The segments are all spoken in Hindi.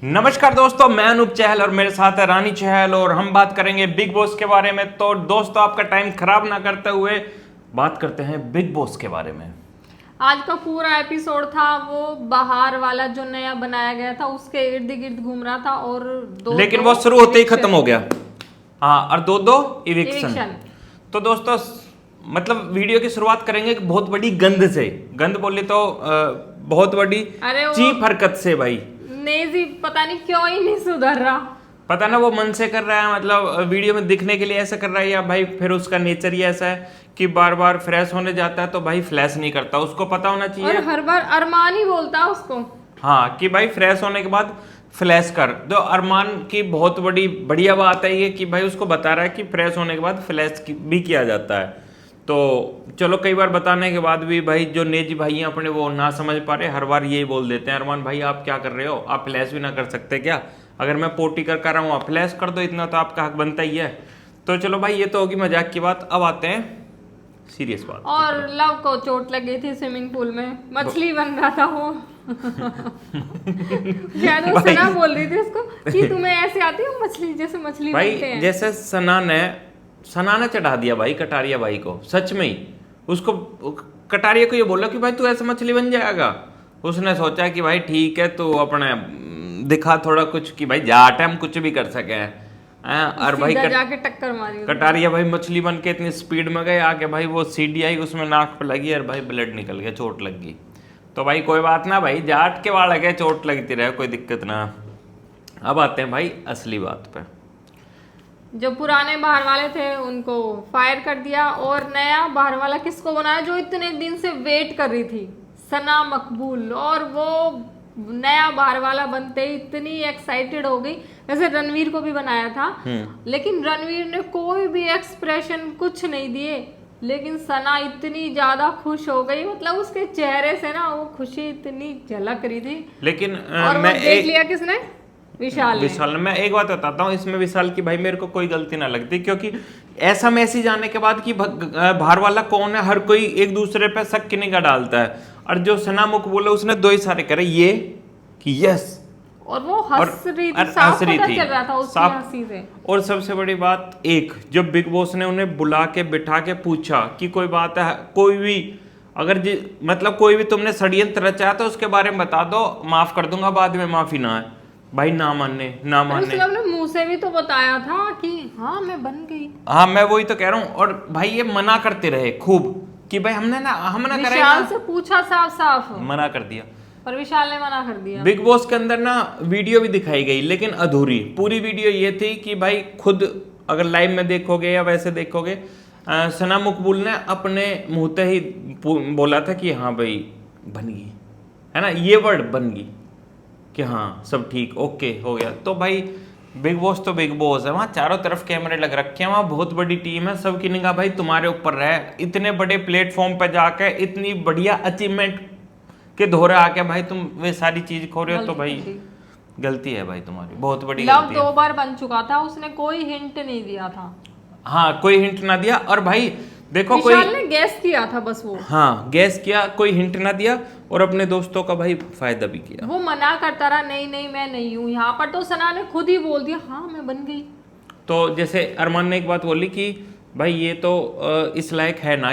नमस्कार दोस्तों, मैं अनूप चहल और मेरे साथ है रानी चहल और हम बात करेंगे बिग बॉस के बारे में। तो दोस्तों, आपका टाइम खराब ना करते हुए बात करते हैं बिग बॉस के बारे में। आज का पूरा एपिसोड था वो बाहर वाला जो नया बनाया गया था उसके इर्द गिर्द घूम रहा था और लेकिन वो शुरू होते ही खत्म हो गया। हाँ, और दो इविक्शन। तो दोस्तों, मतलब वीडियो की शुरुआत करेंगे एक बहुत बड़ी गंद से। गंद बोले तो बहुत बड़ी चीप हरकत से। भाई नेजी पता नहीं क्यों ही नहीं सुधर रहा। पता ना वो मन से कर रहा है, मतलब वीडियो में दिखने के लिए ऐसा कर रहा है, या भाई फिर उसका नेचर ही ऐसा है कि बार बार फ्रेश होने जाता है तो भाई फ्लैश नहीं करता। उसको पता होना चाहिए, और हर बार अरमान ही बोलता है उसको। हाँ, कि भाई फ्रेश होने के बाद फ्लैश कर दो। अरमान की बहुत बड़ी बढ़िया बात है ये कि भाई उसको बता रहा है कि फ्रेश होने के बाद फ्लैश भी किया जाता है। तो चलो, कई बार बताने के बाद भी भाई जो नेजी भाई हैं अपने वो ना समझ पा रहे, हर बार यही बोल देते हैं, अरमान भाई आप क्या कर रहे हो, आप फ्लैश भी ना कर सकते क्या? अगर मैं पोटी कर रहा हूँ आप फ्लैश कर दो, इतना तो आपका हक बनता ही है। तो चलो भाई, ये तो होगी मजाक की बात। अब आते हैं सीरियस बात। और लव को चोट लगी थी स्विमिंग पूल में, मछली बन रहा था वो। शायद वो सना बोल रही थी उसको कि तुम्हें ऐसे आती है मछली, जैसे मछली बनते हैं। जैसे सना ने चढ़ा दिया भाई कटारिया भाई को, सच में ही उसको कटारिया को ये बोला कि भाई तू ऐसे मछली बन जाएगा। उसने सोचा कि भाई ठीक है, तो अपने दिखा थोड़ा कुछ कि भाई जाट है, हम कुछ भी कर सके हैं। और भाई जाके टक्कर मारी कटारिया भाई मछली बन के इतनी स्पीड में गए आके, भाई वो सीढ़ी आई उसमें नाक पे लगी और भाई ब्लड निकल गया, चोट लग गई। तो भाई कोई बात ना, भाई जाट के वाल लगे, चोट लगती रहे, कोई दिक्कत ना। अब आते हैं भाई असली बात पे। जो पुराने बाहर वाले थे उनको फायर कर दिया और नया बाहर वाला किसको बनाया, जो इतने दिन से वेट कर रही थी, सना मकबूल। और वो नया बाहर वाला बनते ही इतनी एक्साइटेड हो गई। वैसे रणवीर को भी बनाया था, लेकिन रणवीर ने कोई भी एक्सप्रेशन कुछ नहीं दिए, लेकिन सना इतनी ज्यादा खुश हो गई, मतलब उसके चेहरे से ना वो खुशी इतनी झलक रही थी। लेकिन और मैं देख लिया किसने? विशाल ने। मैं एक बात बताता हूँ, इसमें विशाल की भाई मेरे को कोई गलती ना लगती, क्योंकि ऐसा मैसेज आने के बाद कि बाहर वाला कौन है, हर कोई एक दूसरे पे शक की निगाह डालता है। और जो सना मकबूल उसने दो इशारे करे, ये कि यस, और वो हंस रही थी, साफ पता चल रहा था उसकी हंसी से। और सबसे बड़ी बात, एक जब बिग बॉस ने उन्हें बुला के बिठा के पूछा कि कोई बात है, कोई भी अगर मतलब कोई भी तुमने षड्यंत्र रचा तो उसके बारे में बता दो, माफ कर दूंगा, बाद में माफी ना है। भाई ना मानने उसने मुंह से भी तो बताया था कि हाँ मैं बन गई। हाँ, मैं वही तो कह रहा हूँ। और भाई ये मना करते रहे खूब कि भाई हम ना करें। विशाल से पूछा साफ मना कर दिया, पर विशाल ने मना कर दिया। बिग बॉस के अंदर ना वीडियो भी दिखाई गई, लेकिन अधूरी। पूरी वीडियो ये थी कि भाई खुद अगर लाइव में देखोगे या वैसे देखोगे, सना मकबूल ने अपने मुंह से ही बोला था कि हाँ भाई बन गई, है ना, ये वर्ड बन गई कि हाँ सब ठीक, ओके हो गया। तो भाई बिग बॉस तो बिग बॉस है, वहाँ चारों तरफ कैमरे लग रखे हैं, वहाँ बहुत बड़ी टीम है, सबकी निगाह भाई तुम्हारे ऊपर रहे। इतने बड़े प्लेटफॉर्म पे जाके इतनी बढ़िया अचीवमेंट के धोरे आके भाई तुम वे सारी चीज खो रहे हो, तो भाई गलती है भाई तुम्हारी, बहुत बड़ी गलती है। लव 2 बार बन चुका था, उसने कोई हिंट नहीं दिया था। हाँ, कोई हिंट ना दिया। और भाई देखो, विशाल ने गैस किया था बस वो, हाँ गैस किया, कोई हिंट ना दिया, और अपने दोस्तों का भाई फायदा भी किया। वो मना करता रहा, नहीं नहीं मैं नहीं हूँ यहाँ पर, तो सना ने खुद ही बोल दिया हाँ मैं बन गई। तो जैसे अरमान ने एक बात बोली कि भाई ये तो इस लायक है ना,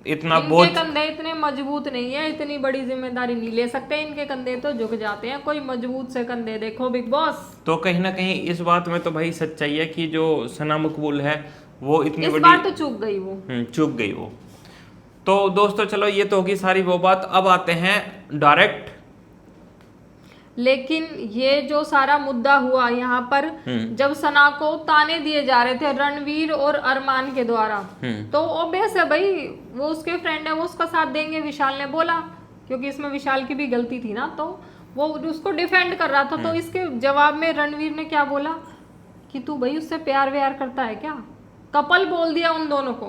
इतना बोझ, कंधे इतने मजबूत नहीं है, इतनी बड़ी जिम्मेदारी नहीं ले सकते, इनके कंधे तो झुक जाते हैं, कोई मजबूत से कंधे देखो बिग बॉस। तो कहीं ना कहीं इस बात में तो भाई सच्चाई है कि जो सना मकबूल है वो इतनी इस बड़ी बार तो चूक गई वो, चूक गई वो। तो दोस्तों चलो, ये तो होगी सारी वो बात। अब आते हैं डायरेक्ट। लेकिन ये जो सारा मुद्दा हुआ यहाँ पर, जब सना को ताने दिए जा रहे थे रणवीर और अरमान के द्वारा, तो ऑब्वियस है भाई वो उसके फ्रेंड है, वो उसका साथ देंगे, विशाल ने बोला, क्योंकि इसमें विशाल की भी गलती थी ना, तो वो उसको डिफेंड कर रहा था। तो इसके जवाब में रणवीर ने क्या बोला कि तू भाई उससे प्यार व्यार करता है क्या? कपल बोल दिया उन दोनों को।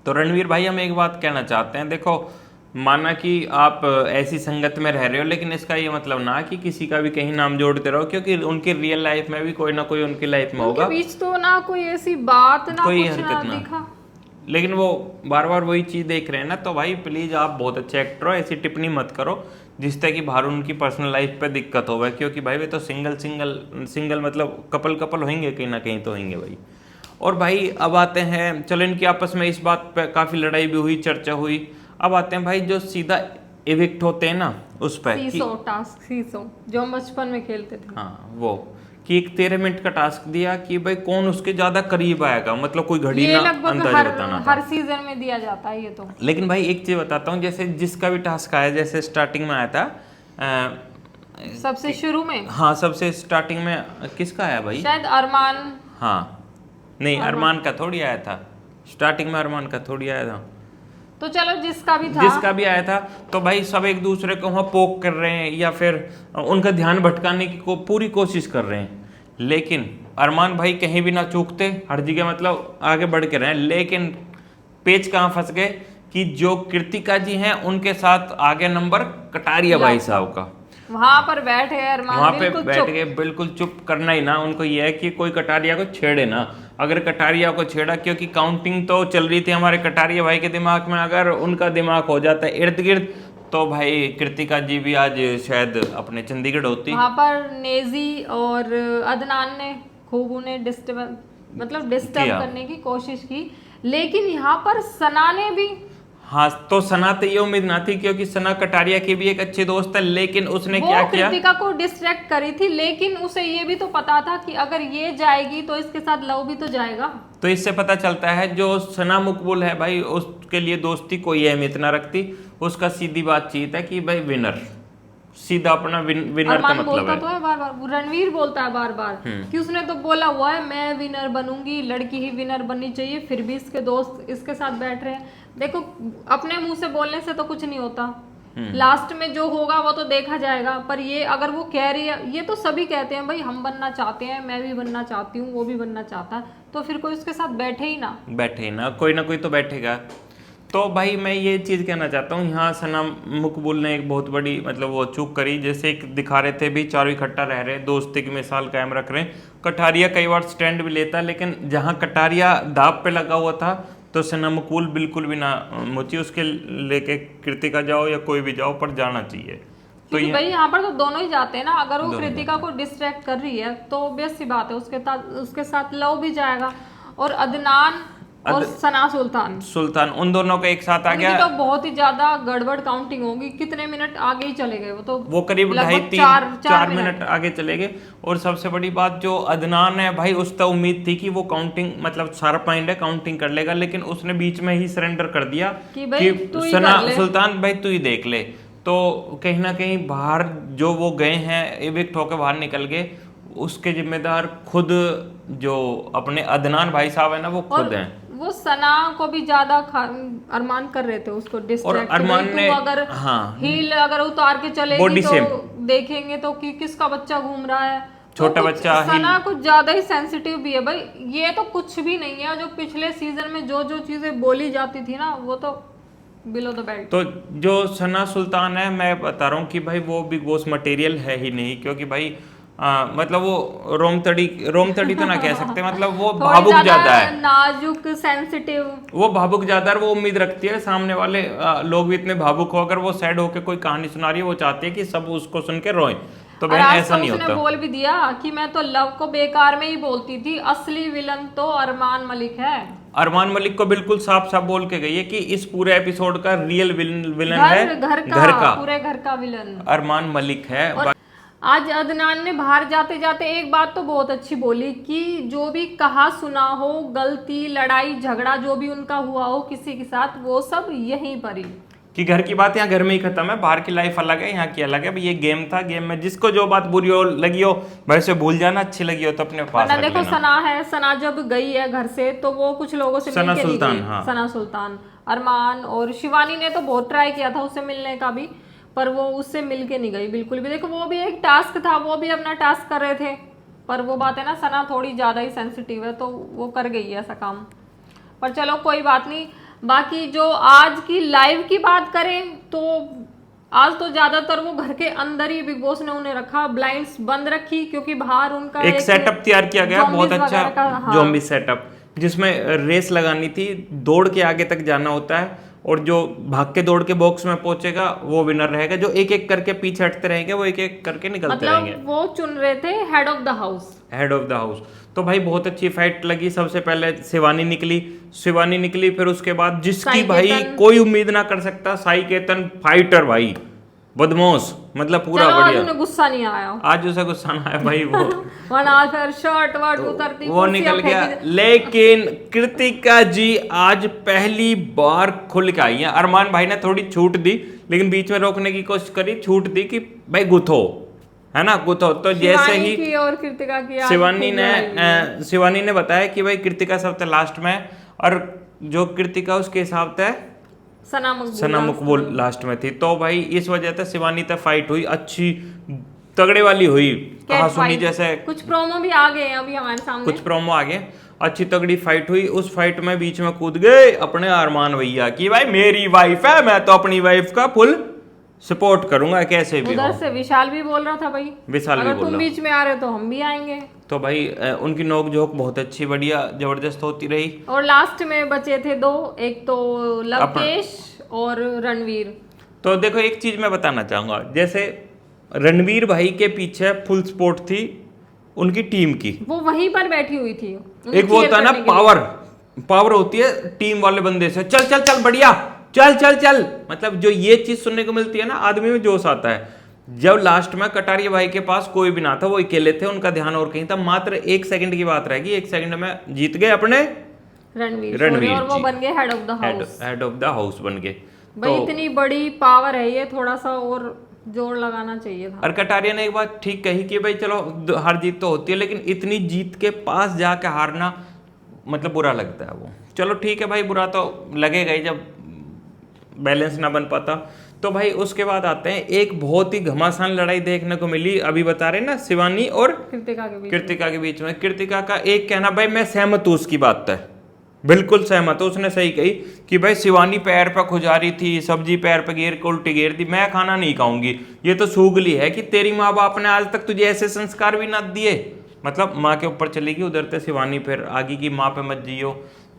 तो रणवीर भाई, हम एक बात कहना चाहते हैं, देखो माना कि आप ऐसी संगत में रह रहे हो, लेकिन इसका ये मतलब ना कि किसी का भी कहीं नाम जोड़ते रहो, क्योंकि उनकी रियल लाइफ में भी कोई ना कोई उनकी लाइफ में होगा, बीच तो ना कोई ऐसी बात ना कोई कुछ हरकत ना दिखा। लेकिन वो बार बार वही चीज़ देख रहे हैं ना, तो भाई प्लीज़ आप बहुत अच्छे एक्टर हो, ऐसी टिप्पणी मत करो जिससे कि बाहर उनकी पर्सनल लाइफ पे दिक्कत हो भाई, क्योंकि भाई वे तो सिंगल मतलब कपल होंगे, कहीं ना कहीं तो होंगे भाई। और भाई अब आते हैं, चलो इनकी आपस में इस बात पे काफ़ी लड़ाई भी हुई, चर्चा हुई। अब आते हैं भाई जो सीधा इविक्ट होते हैं ना उस पर, सीसो जो हम बचपन में खेलते थे। हाँ वो कि एक 13 मिनट का टास्क दिया कि भाई कौन उसके ज्यादा करीब आएगा, मतलब कोई घड़ी ये ना लगभग अंदाजा बताना था। हर सीजन में दिया जाता है ये तो। लेकिन भाई एक चीज बताता हूँ, जैसे जिसका भी टास्क आया, जैसे स्टार्टिंग में आया था सबसे शुरू में, हाँ सबसे स्टार्टिंग में किसका आया भाई, शायद अरमान। हाँ नहीं अरमान का थोड़ी आया था, स्टार्टिंग में अरमान का थोड़ी आया था, तो चलो जिसका भी आया था, तो भाई सब एक दूसरे को वहाँ पोक कर रहे हैं या फिर उनका ध्यान भटकाने की पूरी कोशिश कर रहे हैं। लेकिन अरमान भाई कहीं भी ना चूकते, हर जगह मतलब आगे बढ़ के रहे, लेकिन पेच कहाँ फंस गए कि जो कृतिका जी हैं उनके साथ आगे नंबर कटारिया भाई साहब का, वहां पर बैठे अरमान, वहां पे बैठ गए, बिल्कुल चुप करना ही ना, उनको यह है कि कोई कटारिया को छेड़े ना। अगर कटारिया को छेड़ा, क्योंकि काउंटिंग तो चल रही थी हमारे कटारिया भाई के दिमाग में, अगर उनका दिमाग हो जाता है इर्द गिर्द, तो भाई कृतिका जी भी आज शायद अपने चंडीगढ़ होती। वहां पर नेजी और अदनान ने खूब उन्हें डिस्टर्ब करने की कोशिश की, लेकिन यहाँ पर सना ने भी, हाँ तो सना तो ये उम्मीद ना थी, क्योंकि सना कटारिया की भी एक अच्छी दोस्त है, लेकिन उसने क्या किया, कृतिका को डिस्ट्रैक्ट करी थी, लेकिन उसे ये भी तो पता था कि अगर ये जाएगी तो इसके साथ लव भी तो जाएगा। तो इससे पता चलता है जो सना मकबूल है भाई, उसके लिए दोस्ती कोई अहमियत ना रखती, उसका सीधी बातचीत है कि भाई विनर, सीधा अपना विनर का मतलब है। तो है बार बार, रणवीर बोलता है बार बार कि उसने तो बोला हुआ है मैं विनर बनूंगी, लड़की ही विनर बननी चाहिए, फिर भी इसके दोस्त इसके साथ बैठ रहे हैं। देखो अपने मुंह से बोलने से तो कुछ नहीं होता, लास्ट में जो होगा वो तो देखा जाएगा। पर ये अगर वो कह रही है, ये तो सभी कहते हैं भाई हम बनना चाहते हैं, मैं भी बनना चाहती हूँ, वो भी बनना चाहता है, तो फिर कोई उसके साथ बैठे ही ना, कोई ना कोई तो बैठेगा। तो भाई मैं ये चीज़ कहना चाहता हूँ, यहाँ सना मकबूल ने एक बहुत बड़ी मतलब वो चूक करी, जैसे एक दिखा रहे थे भी चारों इकट्ठा रह रहे, दोस्ती की मिसाल कायम रख रहे हैं। कटारिया कई बार स्टैंड भी लेता, लेकिन जहाँ कटारिया दाव पे लगा हुआ था तो सना मकबूल बिल्कुल भी ना मुची, उसके लेके कृतिका जाओ या कोई भी जाओ पर जाना चाहिए। तो भाई यहाँ पर तो दोनों ही जाते हैं ना, अगर वो कृतिका को डिस्ट्रैक्ट कर रही है तो ऑब्वियस सी बात है उसके साथ लव भी जाएगा। और अदनान और सना सुल्तान उन दोनों का एक साथ आ गया, तो बहुत ही ज्यादा गड़बड़ काउंटिंग होगी, कितने मिनट आगे ही चले गए वो करीब 2.5-3-4 मिनट आगे चले गए। और सबसे बड़ी बात जो अदनान है भाई, उस तो उम्मीद थी कि वो काउंटिंग मतलब शार्प माइंड है, काउंटिंग कर लेगा, लेकिन उसने बीच में ही सरेंडर कर दिया कि सना सुल्तान भाई तू ही देख ले। तो कहीं ना कहीं बाहर जो वो गए हैं, इविक्ट होकर बाहर निकल गए, उसके जिम्मेदार खुद जो अपने अदनान भाई साहब है ना, वो खुद हैं। वो सना को भी ज्यादा अरमान कर रहे थे उसको डिस्ट्रैक्ट, अरमान ने अगर हील अगर उतार के चलेगी तो देखेंगे तो कि किसका बच्चा घूम रहा है, छोटा बच्चा। सना कुछ ज्यादा ही सेंसिटिव भी है भाई, ये तो कुछ भी नहीं है। जो पिछले सीजन में जो चीजें बोली जाती थी ना, वो तो बिलो द बेल्ट। तो जो सना सुल्तान है, मैं बता रहा हूँ कि भाई वो बिग बॉस मटेरियल है ही नहीं, क्योंकि भाई मतलब वो रोमतड़ी तो ना कह सकते, मतलब वो भावुक ज्यादा है, नाजुक सेंसिटिव, वो भावुक ज्यादा है। वो उम्मीद रखती है सामने वाले लोग भी इतने भावुक हो, अगर वो सैड होकर कोई कहानी सुना रही है, वो चाहती है कि सब उसको सुन के रोएं। तो बहन ऐसा नहीं होता। बोल भी दिया कि मैं तो लव को बेकार में ही बोलती थी, असली विलन तो अरमान मलिक है। अरमान मलिक को बिल्कुल साफ साफ बोल के गई है कि इस पूरे एपिसोड का रियल विलन है घर का पूरे घर का विलन अरमान मलिक है। आज अदनान ने बाहर जाते जाते एक बात तो बहुत अच्छी बोली कि जो भी कहा सुना हो, गलती लड़ाई झगड़ा जो भी उनका हुआ हो किसी के साथ, वो सब यहीं पर ही, कि घर की बात यहाँ घर में ही खत्म है, बाहर की लाइफ अलग है, यहाँ की अलग है। ये गेम था, गेम में जिसको जो बात बुरी हो लगी हो वैसे भूल जाना, अच्छी लगी हो तो अपने पास रख देखो लेना। सना जब गई है घर से तो वो कुछ लोगों से सना सुल्तान, हाँ। सना सुल्तान, अरमान और शिवानी ने तो बहुत ट्राई किया था उससे मिलने का भी, पर वो उससे मिल के नहीं गई बिल्कुल भी। देखो वो भी एक टास्क था, वो भी अपना टास्क कर रहे थे, पर वो बात है ना, सना थोड़ी ज्यादा ही सेंसिटिव है तो वो कर गई है ऐसा काम। पर चलो कोई बात नहीं। बाकी जो आज की लाइव की बात करें तो आज तो ज्यादातर वो घर के अंदर ही बिग बॉस ने उन्हें रखा, ब्लाइंड्स बंद रखी, क्योंकि बाहर उनका एक सेटअप तैयार किया गया बहुत अच्छा, ज़ॉम्बी सेटअप, जिसमें रेस लगानी थी, दौड़ के आगे तक जाना होता है और जो भाग के दौड़ के बॉक्स में पहुंचेगा वो विनर रहेगा। जो एक एक करके पीछे हटते रहेंगे वो एक एक करके निकलते रहेंगे। मतलब वो चुन रहे थे head of the house. Head of the house. तो भाई बहुत अच्छी फाइट लगी। सबसे पहले शिवानी निकली, फिर उसके बाद जिसकी साई भाई केतन। कोई उम्मीद ना कर सकता, साई केतन फाइटर भाई, बदमाश, मतलब पूरा चलो आज बढ़िया। उन्हें गुस्सा नहीं आया, आज उसे गुस्सा ना आया भाई वो वरना फिर शर्ट वर्ट उतरती, वो कुर्सियां निकल गया। फेंकी। लेकिन कृतिका जी आज पहली बार खुल के आई हैं। अरमान भाई ने थोड़ी छूट दी, लेकिन बीच में रोकने की कोशिश करी, छूट दी कि भाई गुथो, है ना, गुथो। तो जैसे शिवानी ही की और कृतिका की आज शिवानी खूब लड़ाई हुई। शिवानी ने बताया कि भाई कृतिका सबसे लास्ट में, और जो कृतिका उसके हिसाब से सना मकबूल लास्ट में थी। तो भाई इस वजह से शिवानी तक फाइट हुई, अच्छी तगड़े वाली हुई, कहा सुनी जैसे। कुछ प्रोमो भी आ गए हैं अभी हमारे सामने, कुछ प्रोमो आ गए, अच्छी तगड़ी फाइट हुई। उस फाइट में बीच में कूद गए अपने अरमान भैया कि भाई मेरी वाइफ है, मैं तो अपनी वाइफ का फुल सपोर्ट करूंगा कैसे भी हो। उधर से विशाल भी बोल रहा था भाई विशाल भी अगर बोल तुम रहा। बीच में आ रहे हो तो हम भी आएंगे। तो भाई उनकी नोक-झोंक बहुत अच्छी, बढ़िया, जबरदस्त होती रही। और लास्ट में बचे थे दो, एक तो लवकेश और रणवीर। तो देखो एक चीज मैं बताना चाहूंगा, जैसे रणवीर भाई के पीछे फुल सपोर्ट थी उनकी टीम की, वो वहीं पर बैठी हुई थी। एक वो होता है ना पावर होती है टीम वाले बंदे से, चल चल चल बढ़िया, चल चल चल, मतलब जो ये चीज सुनने को मिलती है ना, आदमी में जोश आता है। जब लास्ट में कटारिया भाई के पास कोई भी ना था, वो अकेले थे, उनका ध्यान और कहीं था, मात्र 1 सेकंड की बात रहेगी, 1 सेकंड में जीत गए अपने रणवीर और वो जी। बन गए head of the house. Head of the house बन गए। भाई इतनी बड़ी पावर है ये, थोड़ा सा और जोर लगाना चाहिए था। और कटारिया ने एक बात ठीक कही कि भाई चलो हार जीत तो होती है, लेकिन इतनी जीत के पास जाके हारना मतलब बुरा लगता है वो। चलो ठीक है भाई, बुरा तो लगेगा ही जब बैलेंस ना बन पाता। तो भाई उसके बाद आते हैं, एक बहुत ही घमासान लड़ाई देखने को मिली, अभी बता रहे ना, शिवानी और कृतिका के बीच में। कृतिका का एक कहना, भाई मैं सहमत हूँ उसकी बात है, बिल्कुल सहमत हूँ, उसने सही कही कि भाई शिवानी पैर पर खुजारी थी, सब्जी पैर पर घेर के उल्टी घेर दी, मैं खाना नहीं खाऊंगी। ये तो सूगली है कि तेरी माँ बाप ने आज तक तुझे ऐसे संस्कार भी ना दिए, मतलब माँ के ऊपर चली गई, उधर से शिवानी फिर आगे की माँ पे मत जियो।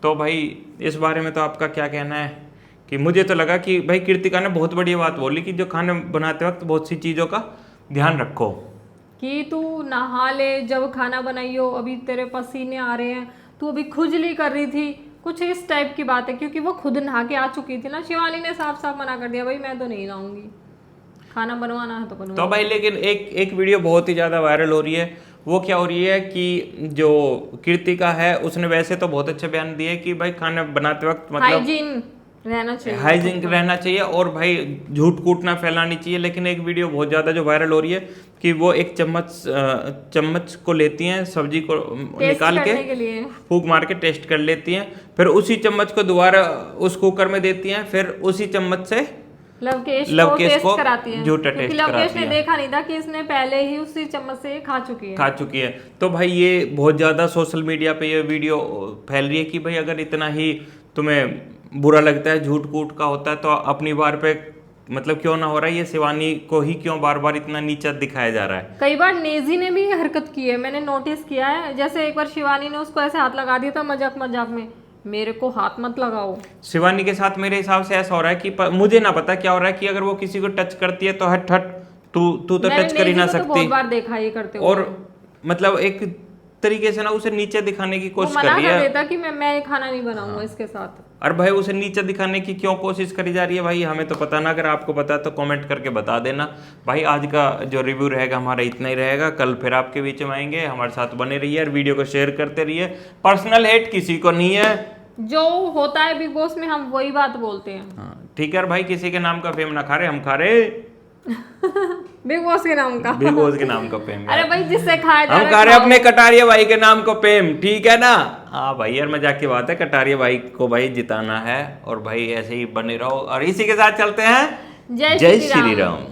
तो भाई इस बारे में तो आपका क्या कहना है? कि मुझे तो लगा कि भाई कृतिका ने बहुत बढ़िया बात बोली कि जो खाना बनाते वक्त बहुत सी चीज़ों का ध्यान रखो, कि तू नहा ले जब खाना बनाइयो, अभी तेरे पसीने आ रहे हैं, तू अभी खुजली कर रही थी, कुछ इस टाइप की बात है। क्योंकि वो खुद नहा के आ चुकी थी ना, शिवानी ने साफ साफ मना कर दिया, भाई मैं तो नहीं नहाऊंगी, खाना बनवाना है तो बनवा। तो भाई लेकिन एक वीडियो बहुत ही ज़्यादा वायरल हो रही है, वो क्या हो रही है कि जो कृतिका है उसने वैसे तो बहुत अच्छे बयान दिए कि भाई खाना बनाते वक्त मतलब हाइजीन रहना चाहिए और भाई झूठ कूट ना फैलानी चाहिए। लेकिन एक वीडियो बहुत ज़्यादा जो वायरल हो रही है कि वो एक चम्मच को लेती हैं, सब्जी को निकाल के फूंक मार के टेस्ट कर लेती हैं, फिर उसी चम्मच को दोबारा उस कुकर में देती हैं, फिर उसी चम्मच से लवकेश को कराती हैं, झूठा क्योंकि टेस्ट लवकेश कराती ने हैं। देखा नहीं था कि इसने पहले ही उसी चम्मच से खा चुकी है। तो भाई ये बहुत ज़्यादा सोशल मीडिया पे ये वीडियो फैल रही है कि भाई अगर इतना ही तुम्हें बुरा लगता है, झूठ कूट का होता है, तो अपनी बार पे मतलब क्यों ना हो रहा है, ये शिवानी को ही क्यों बार बार इतना नीचा दिखाया जा रहा है। कई बार नेजी ने भी हरकत की है, मैंने नोटिस किया है। जैसे एक बार शिवानी ने उसको ऐसे हाथ लगा दिया था मजाक में, मेरे को हाथ मत लगाओ। शिवानी के साथ मेरे हिसाब से ऐसा हो रहा है कि मुझे ना पता क्या हो रहा है कि अगर वो किसी को टच करती है तो हट तू तो टच कर ही ना सकती। बहुत बार देखा ये करते हुए, और मतलब एक तरीके से ना उसे नीचे दिखाने की कोशिश कर रही है। मना कर देता कि मैं खाना नहीं बनाऊंगा इसके साथ। और भाई उसे नीचे दिखाने की क्यों कोशिश करी जा रही है भाई, हमें तो पता ना। अगर आपको पता तो कमेंट करके बता देना। भाई आज का जो रिव्यू रहेगा हमारा इतना ही रहेगा, कल फिर आपके बीच में आएंगे, हमारे साथ बने रहिए और वीडियो को शेयर करते रहिए। पर्सनल हेट किसी को नहीं है, जो होता है बिग बॉस में हम वही बात बोलते हैं। हाँ ठीक है भाई, किसी के नाम का फेम ना खा रहे, हम खा रहे बिग बॉस के नाम का, बिग बॉस के नाम का फेम। अरे भाई जिससे खाया जा हम खा रहे अपने कटारिया भाई के नाम को फेम, ठीक है ना। हाँ भाई यार मजाक की बात है, कटारिया भाई को भाई जिताना है और भाई ऐसे ही बने रहो। और इसी के साथ चलते हैं, जय श्री राम।